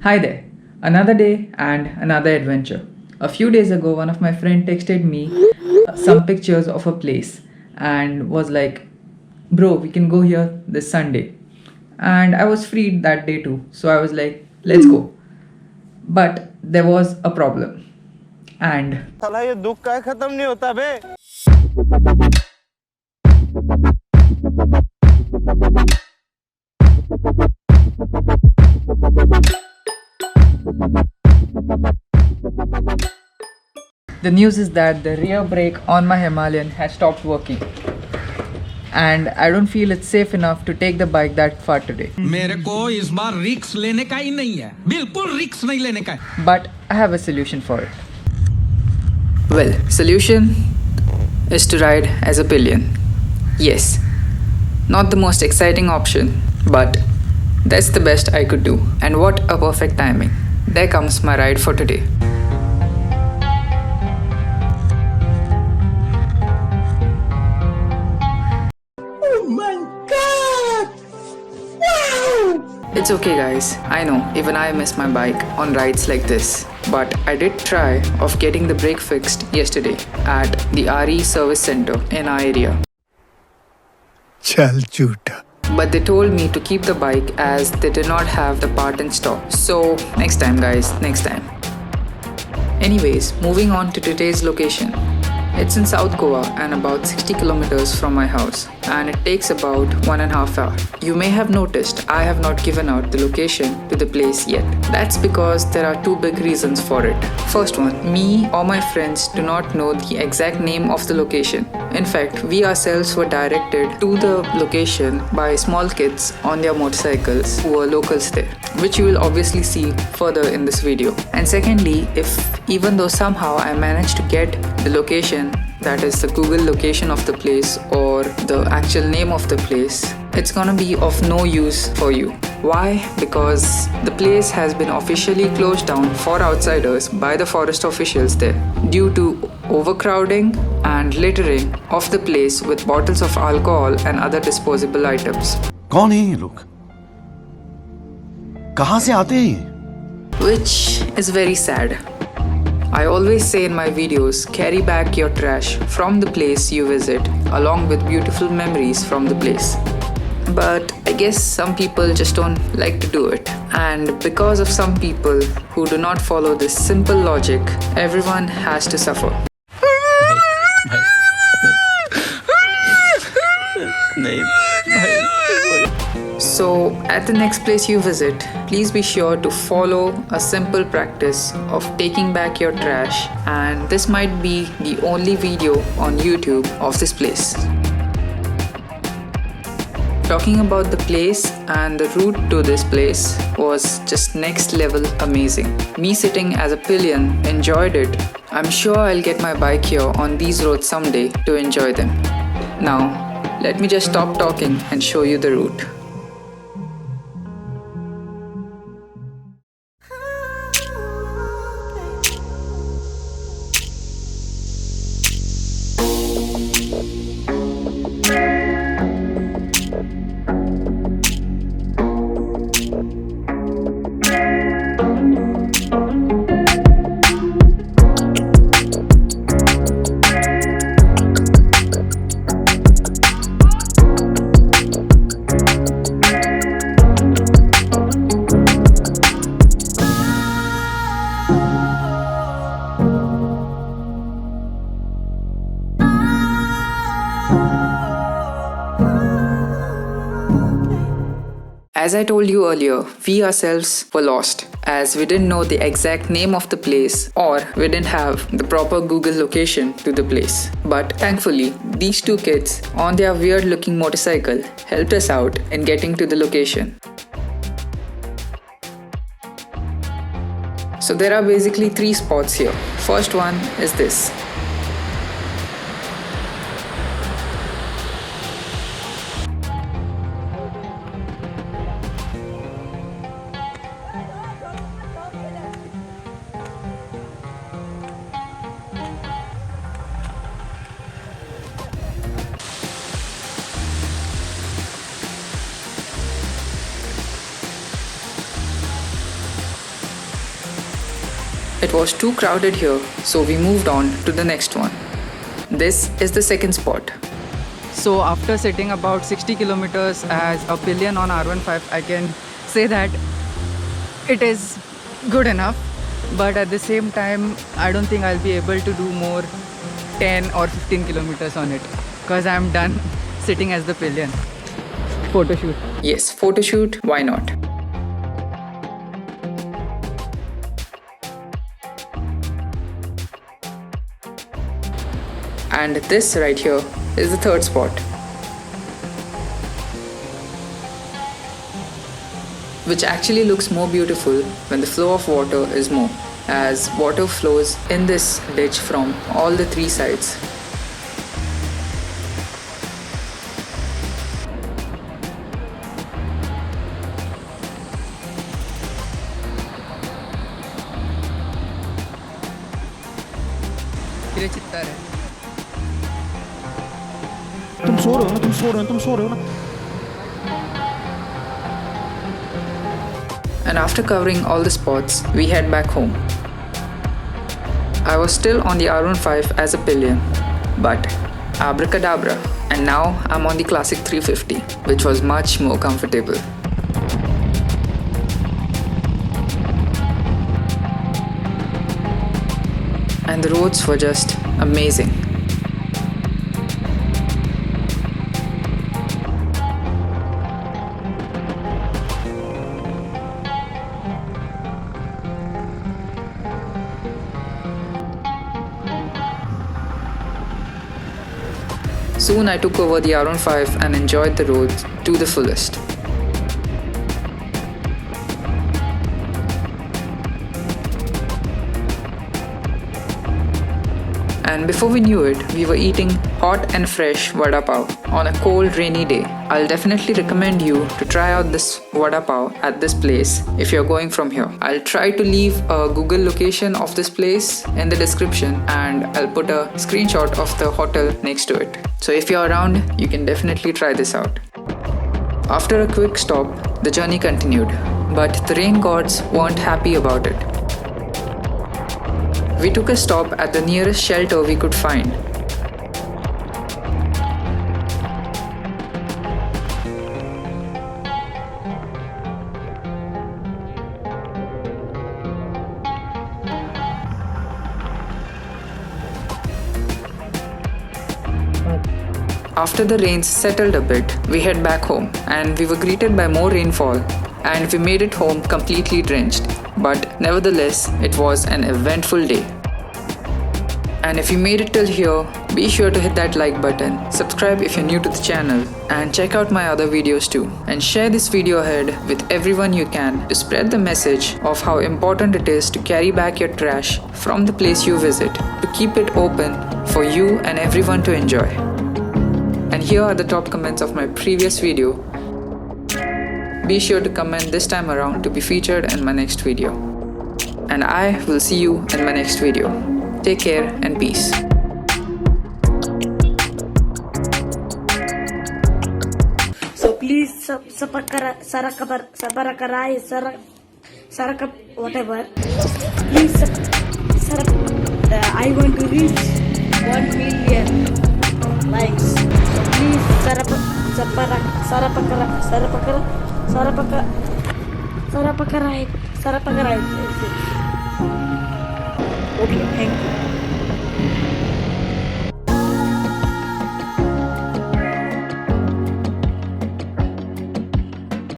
Hi there, another day and another adventure. A few days ago, one of my friends texted me some pictures of a place and was like, "Bro, we can go here this Sunday." And I was free that day too, so I was like, "Let's go." But there was a problem. And साला ये दुख का खत्म नहीं होता बे। the news is that the rear brake on my Himalayan has stopped working. And I don't feel it's safe enough to take the bike that far today. मेरे को इस बार रिक्स लेने का ही नहीं है, बिल्कुल रिक्स नहीं लेने का है। But I have a solution for it. Well, solution is to ride as a pillion. Yes, not the most exciting option, but that's the best I could do. And what a perfect timing. There comes my ride for today. It's okay guys, I know, even I miss my bike on rides like this. But I did try of getting the brake fixed yesterday at the RE service center in our area. चल झूठा. But they told me to keep the bike as they did not have the part in stock. So next time guys, next time. Anyways, moving on to today's location. It's in South Goa and about 60 kilometers from my house, and it takes about 1.5 hours. You may have noticed I have not given out the location to the place yet. That's because there are two big reasons for it. First one, me or my friends do not know the exact name of the location. In fact, we ourselves were directed to the location by small kids on their motorcycles who are locals there, which you will obviously see further in this video. And secondly, if even though somehow I managed to get the location, that is the Google location of the place or the actual name of the place, it's gonna be of no use for you. Why? Because the place has been officially closed down for outsiders by the forest officials there due to overcrowding and littering of the place with bottles of alcohol and other disposable items. कौन है ये लोग? कहाँ से आते हैं ये? Which is very sad. I always say in my videos, carry back your trash from the place you visit along with beautiful memories from the place. But I guess some people just don't like to do it. And because of some people who do not follow this simple logic, everyone has to suffer. So, at the next place you visit, please be sure to follow a simple practice of taking back your trash, and this might be the only video on YouTube of this place. Talking about the place and the route to this place was just next level amazing. Me sitting as a pillion enjoyed it. I'm sure I'll get my bike here on these roads someday to enjoy them. Now, let me just stop talking and show you the route. As I told you earlier, we ourselves were lost as we didn't know the exact name of the place or we didn't have the proper Google location to the place. But thankfully, these two kids on their weird looking motorcycle helped us out in getting to the location. So there are basically 3 spots here. First one is this. It was too crowded here, so we moved on to the next one. This is the second spot. So after setting about 60 kilometers as a pillion on R15, I can say that it is good enough. But at the same time, I don't think I'll be able to do more 10 or 15 kilometers on it because I'm done sitting as the pillion. Photo shoot. Yes, photo shoot, why not? And this right here is the third spot, which actually looks more beautiful when the flow of water is more, as water flows in this ditch from all the three sides. ये चित्तर है. तुम सो रहे हो ना, तुम सो रहे हो, तुम सो रहे हो ना. And after covering all the spots, we head back home. I was still on the R15 as a pillion, but abracadabra, and now I'm on the classic 350, which was much more comfortable. And the roads were just amazing. Soon I took over the R15 and enjoyed the roads to the fullest. And before we knew it, we were eating hot and fresh vada pav on a cold rainy day. I'll definitely recommend you to try out this vada pav at this place if you're going from here. I'll try to leave a Google location of this place in the description, and I'll put a screenshot of the hotel next to it. So if you're around, you can definitely try this out. After a quick stop, the journey continued, but the rain gods weren't happy about it. We took a stop at the nearest shelter we could find. After the rains settled a bit, we head back home, and we were greeted by more rainfall, and we made it home completely drenched. But nevertheless, it was an eventful day. And if you made it till here, be sure to hit that like button, subscribe if you're new to the channel, and check out my other videos too. And share this video ahead with everyone you can to spread the message of how important it is to carry back your trash from the place you visit, to keep it open for you and everyone to enjoy. And here are the top comments of my previous video. Be sure to comment this time around to be featured in my next video. And I will see you in my next video. Take care and peace. So please whatever. Please I want to reach 1 million likes. So please sarapakarai. Okay, thank you.